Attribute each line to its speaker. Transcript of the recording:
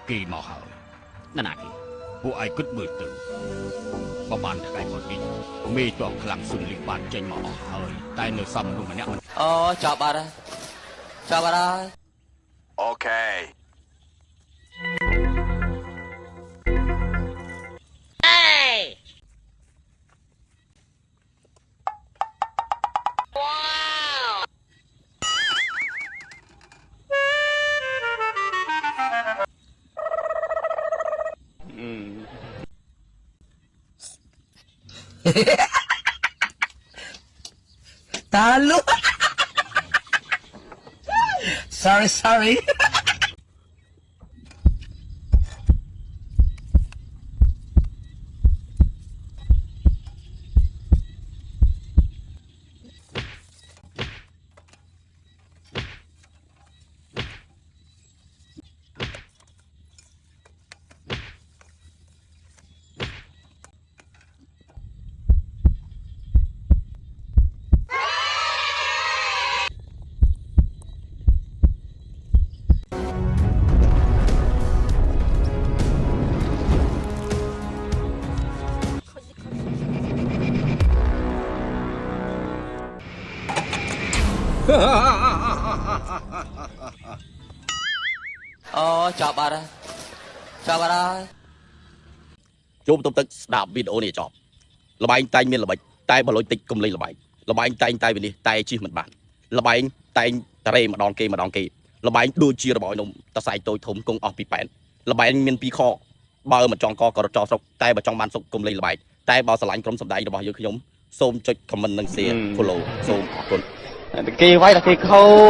Speaker 1: kỳ mò hởนั่นน่ะกี่ผู้ไอ้กึศมือตื่นบ่บานไกลคนนี้มีตัวพลังสุนลิบานใจหมอเฮ้ยแต่เนื้อซ้ำลงมาเนี่ยมัน
Speaker 2: chào bà đây chào bà đây
Speaker 3: Okay.
Speaker 2: Talo. Sorry. Chào bà đây chào bà đây
Speaker 4: ជុំទុំទឹកស្ដាប់វីដេអូនេះចប់លបែងតែងមានល្បិចតែបើលុយតិចកុំលេងលបែងលបែងតែងតែវានេះតែជិះមិនបានលបែងតែងតារេម្ដងគេលបែងដូចជារបស់នំតសៃតូចធំគង់អស់ពីប៉ែនលបែងមានពីរខបើមិនចង់កក៏រត់ចោលស្រុកតែបើចង់បានសុខកុំលេងលបែងតែបើស្រឡាញ់ក្រុមសម្ដែងរបស់យើងខ្ញុំសូមចុច comment និង share follow សូមអរគុណ
Speaker 2: គេវាយតែគេខោ